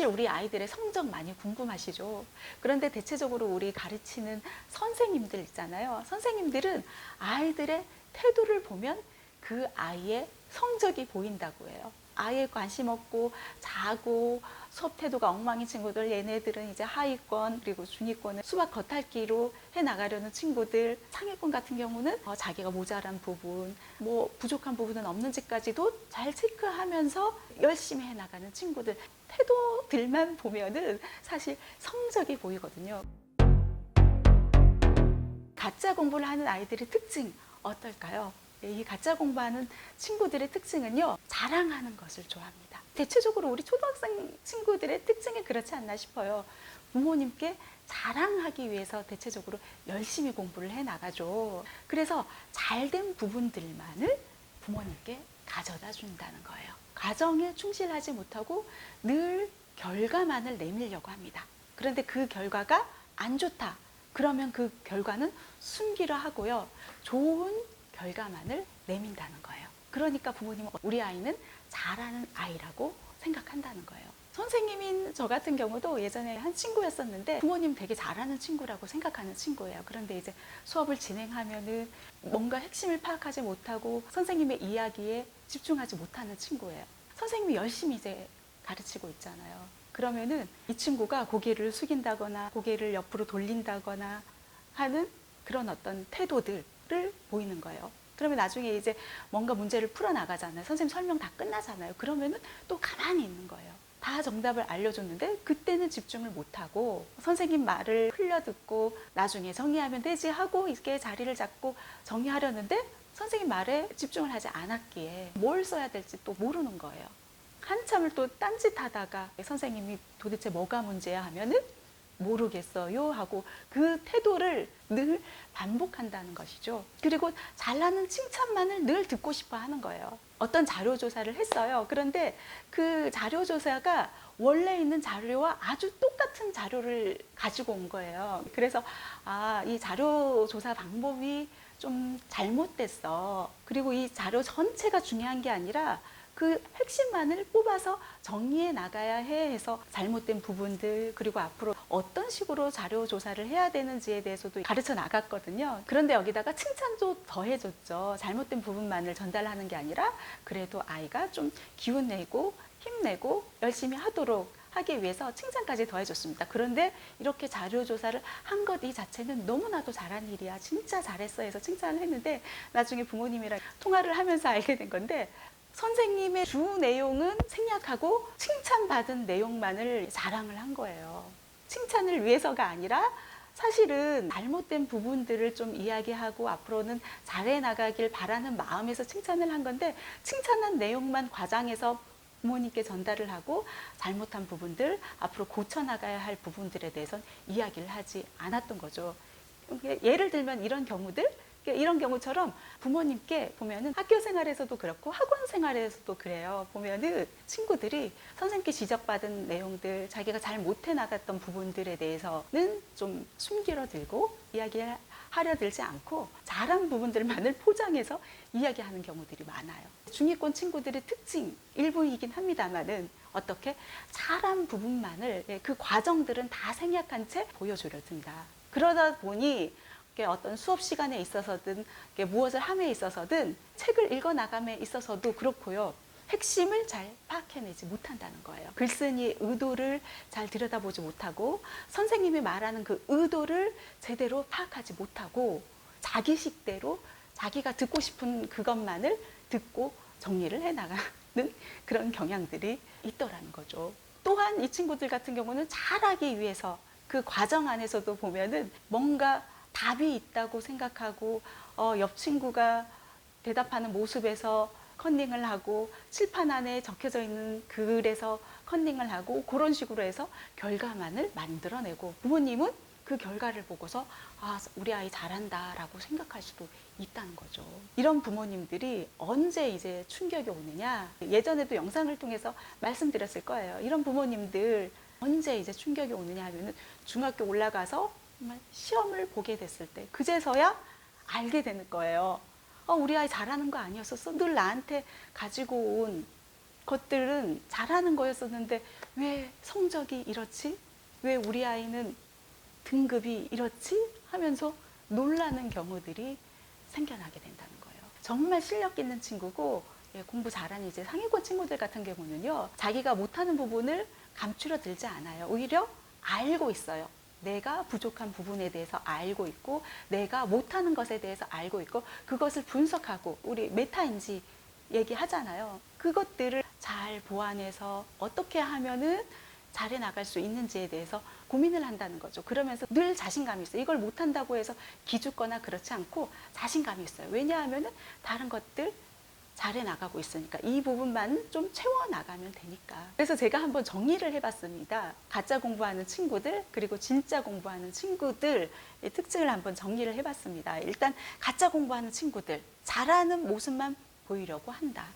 우리 아이들의 성적 많이 궁금하시죠? 그런데 대체적으로 우리 가르치는 선생님들 있잖아요. 선생님들은 아이들의 태도를 보면 그 아이의 성적이 보인다고 해요. 아이에 관심 없고 자고 수업 태도가 엉망인 친구들, 얘네들은 이제 하위권, 그리고 중위권은 수학 겉핥기로 해나가려는 친구들, 상위권 같은 경우는 자기가 모자란 부분, 뭐 부족한 부분은 없는지까지도 잘 체크하면서 열심히 해나가는 친구들, 태도들만 보면은 사실 성적이 보이거든요. 가짜 공부를 하는 아이들의 특징 어떨까요? 이 가짜 공부하는 친구들의 특징은요, 자랑하는 것을 좋아합니다. 대체적으로 우리 초등학생 친구들의 특징이 그렇지 않나 싶어요. 부모님께 자랑하기 위해서 대체적으로 열심히 공부를 해 나가죠. 그래서 잘된 부분들만을 부모님께 가져다 준다는 거예요. 과정에 충실하지 못하고 늘 결과만을 내밀려고 합니다. 그런데 그 결과가 안 좋다. 그러면 그 결과는 숨기려 하고요. 좋은 결과만을 내민다는 거예요. 그러니까 부모님은 우리 아이는 잘하는 아이라고 생각한다는 거예요. 선생님인 저 같은 경우도 예전에 한 친구였었는데 부모님 되게 잘하는 친구라고 생각하는 친구예요. 그런데 이제 수업을 진행하면은 뭔가 핵심을 파악하지 못하고 선생님의 이야기에 집중하지 못하는 친구예요. 선생님이 열심히 이제 가르치고 있잖아요. 그러면은 이 친구가 고개를 숙인다거나 고개를 옆으로 돌린다거나 하는 그런 어떤 태도들을 보이는 거예요. 그러면 나중에 이제 뭔가 문제를 풀어 나가잖아요. 선생님 설명 다 끝나잖아요. 그러면은 또 가만히 있는 거예요. 다 정답을 알려줬는데 그때는 집중을 못하고 선생님 말을 흘려듣고 나중에 정리하면 되지 하고 이렇게 자리를 잡고 정리하려는데 선생님 말에 집중을 하지 않았기에 뭘 써야 될지 또 모르는 거예요. 한참을 또 딴짓하다가 선생님이 도대체 뭐가 문제야 하면은 모르겠어요 하고 그 태도를 늘 반복한다는 것이죠. 그리고 잘나는 칭찬만을 늘 듣고 싶어 하는 거예요. 어떤 자료 조사를 했어요. 그런데 그 자료 조사가 원래 있는 자료와 아주 똑같은 자료를 가지고 온 거예요. 그래서 이 자료 조사 방법이 좀 잘못됐어. 그리고 이 자료 전체가 중요한 게 아니라 그 핵심만을 뽑아서 정리해 나가야 해 해서 잘못된 부분들, 그리고 앞으로 어떤 식으로 자료 조사를 해야 되는지에 대해서도 가르쳐 나갔거든요. 그런데 여기다가 칭찬도 더해줬죠. 잘못된 부분만을 전달하는 게 아니라 그래도 아이가 좀 기운 내고 힘내고 열심히 하도록 하기 위해서 칭찬까지 더해줬습니다. 그런데 이렇게 자료 조사를 한 것 이 자체는 너무나도 잘한 일이야. 진짜 잘했어 해서 칭찬을 했는데 나중에 부모님이랑 통화를 하면서 알게 된 건데 선생님의 주 내용은 생략하고 칭찬받은 내용만을 자랑을 한 거예요. 칭찬을 위해서가 아니라 사실은 잘못된 부분들을 좀 이야기하고 앞으로는 잘해 나가길 바라는 마음에서 칭찬을 한 건데 칭찬한 내용만 과장해서 부모님께 전달을 하고 잘못한 부분들, 앞으로 고쳐나가야 할 부분들에 대해서는 이야기를 하지 않았던 거죠. 예를 들면 이런 경우들, 이런 경우처럼 부모님께 보면은 학교 생활에서도 그렇고 학원 생활에서도 그래요. 보면은 친구들이 선생님께 지적받은 내용들, 자기가 잘 못해 나갔던 부분들에 대해서는 좀 숨기려 들고 이야기하려 들지 않고 잘한 부분들만을 포장해서 이야기하는 경우들이 많아요. 중위권 친구들의 특징 일부이긴 합니다만은 어떻게 잘한 부분만을 그 과정들은 다 생략한 채 보여주려 든다. 그러다 보니 어떤 수업 시간에 있어서든 무엇을 함에 있어서든 책을 읽어 나감에 있어서도 그렇고요. 핵심을 잘 파악해내지 못한다는 거예요. 글쓴이의 의도를 잘 들여다보지 못하고 선생님이 말하는 그 의도를 제대로 파악하지 못하고 자기식대로 자기가 듣고 싶은 그것만을 듣고 정리를 해나가는 그런 경향들이 있더라는 거죠. 또한 이 친구들 같은 경우는 잘하기 위해서 그 과정 안에서도 보면은 뭔가 답이 있다고 생각하고 옆 친구가 대답하는 모습에서 컨닝을 하고 칠판 안에 적혀져 있는 글에서 컨닝을 하고 그런 식으로 해서 결과만을 만들어내고 부모님은 그 결과를 보고서 우리 아이 잘한다 라고 생각할 수도 있다는 거죠. 이런 부모님들이 언제 이제 충격이 오느냐, 예전에도 영상을 통해서 말씀드렸을 거예요. 이런 부모님들 언제 이제 충격이 오느냐 하면은 중학교 올라가서 정말 시험을 보게 됐을 때 그제서야 알게 되는 거예요. 우리 아이 잘하는 거 아니었었어? 늘 나한테 가지고 온 것들은 잘하는 거였었는데 왜 성적이 이렇지? 왜 우리 아이는 등급이 이렇지? 하면서 놀라는 경우들이 생겨나게 된다는 거예요. 정말 실력 있는 친구고 공부 잘하는 이제 상위권 친구들 같은 경우는요, 자기가 못하는 부분을 감추려 들지 않아요. 오히려 알고 있어요. 내가 부족한 부분에 대해서 알고 있고, 내가 못하는 것에 대해서 알고 있고, 그것을 분석하고, 우리 메타인지 얘기하잖아요. 그것들을 잘 보완해서 어떻게 하면은 잘해 나갈 수 있는지에 대해서 고민을 한다는 거죠. 그러면서 늘 자신감이 있어요. 이걸 못한다고 해서 기죽거나 그렇지 않고 자신감이 있어요. 왜냐하면은 다른 것들 잘해 나가고 있으니까, 이 부분만 좀 채워 나가면 되니까. 그래서 제가 한번 정리를 해봤습니다. 가짜 공부하는 친구들, 그리고 진짜 공부하는 친구들의 특징을 한번 정리를 해봤습니다. 일단 가짜 공부하는 친구들, 잘하는 모습만 보이려고 한다.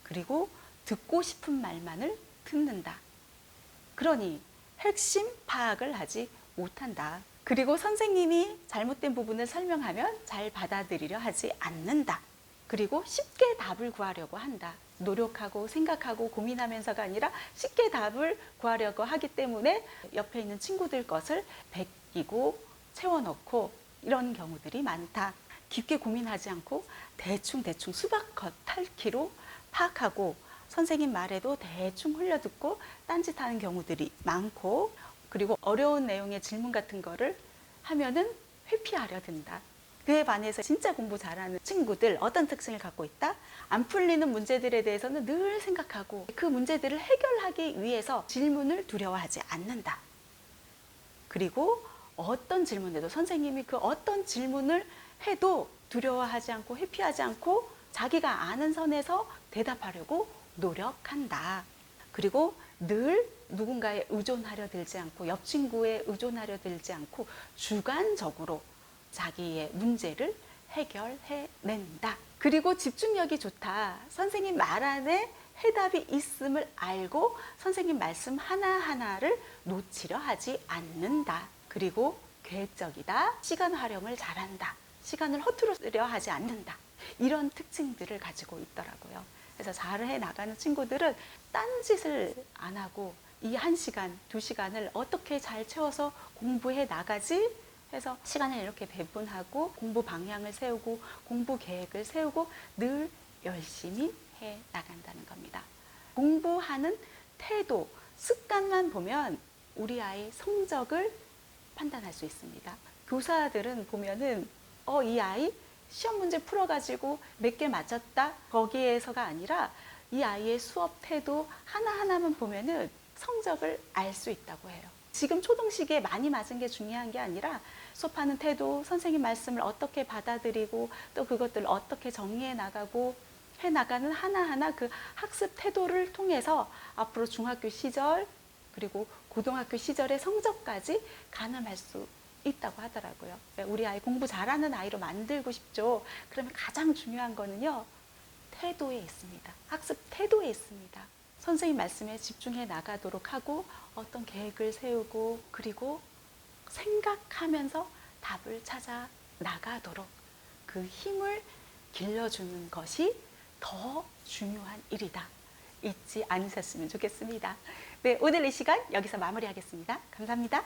그리고 듣고 싶은 말만을 듣는다. 그러니 핵심 파악을 하지 못한다. 그리고 선생님이 잘못된 부분을 설명하면 잘 받아들이려 하지 않는다. 그리고 쉽게 답을 구하려고 한다. 노력하고 생각하고 고민하면서가 아니라 쉽게 답을 구하려고 하기 때문에 옆에 있는 친구들 것을 베끼고 채워넣고 이런 경우들이 많다. 깊게 고민하지 않고 대충 수박 겉핥기로 파악하고 선생님 말에도 대충 흘려듣고 딴짓하는 경우들이 많고, 그리고 어려운 내용의 질문 같은 거를 하면은 회피하려 든다. 그에 반해서 진짜 공부 잘하는 친구들 어떤 특징을 갖고 있다? 안 풀리는 문제들에 대해서는 늘 생각하고 그 문제들을 해결하기 위해서 질문을 두려워하지 않는다. 그리고 어떤 질문에도 선생님이 그 어떤 질문을 해도 두려워하지 않고 회피하지 않고 자기가 아는 선에서 대답하려고 노력한다. 그리고 늘 누군가에 의존하려 들지 않고 옆 친구에 의존하려 들지 않고 주관적으로 자기의 문제를 해결해낸다. 그리고 집중력이 좋다. 선생님 말 안에 해답이 있음을 알고 선생님 말씀 하나하나를 놓치려 하지 않는다. 그리고 계획적이다. 시간 활용을 잘한다. 시간을 허투루려 하지 않는다. 이런 특징들을 가지고 있더라고요. 그래서 잘해 나가는 친구들은 딴짓을 안 하고 이 1시간, 2시간을 어떻게 잘 채워서 공부해 나가지 해서 시간을 이렇게 배분하고 공부 방향을 세우고 공부 계획을 세우고 늘 열심히 해 나간다는 겁니다. 공부하는 태도, 습관만 보면 우리 아이 성적을 판단할 수 있습니다. 교사들은 보면은 이 아이 시험 문제 풀어가지고 몇 개 맞췄다 거기에서가 아니라 이 아이의 수업 태도 하나하나만 보면은 성적을 알 수 있다고 해요. 지금 초등식에 많이 맞은 게 중요한 게 아니라 수업하는 태도, 선생님 말씀을 어떻게 받아들이고 또 그것들을 어떻게 정리해 나가고 해 나가는 하나하나 그 학습 태도를 통해서 앞으로 중학교 시절 그리고 고등학교 시절의 성적까지 가늠할 수 있다고 하더라고요. 우리 아이 공부 잘하는 아이로 만들고 싶죠. 그러면 가장 중요한 거는요, 태도에 있습니다. 학습 태도에 있습니다. 선생님 말씀에 집중해 나가도록 하고 어떤 계획을 세우고 그리고 생각하면서 답을 찾아 나가도록 그 힘을 길러주는 것이 더 중요한 일이다. 잊지 않으셨으면 좋겠습니다. 네, 오늘 이 시간 여기서 마무리하겠습니다. 감사합니다.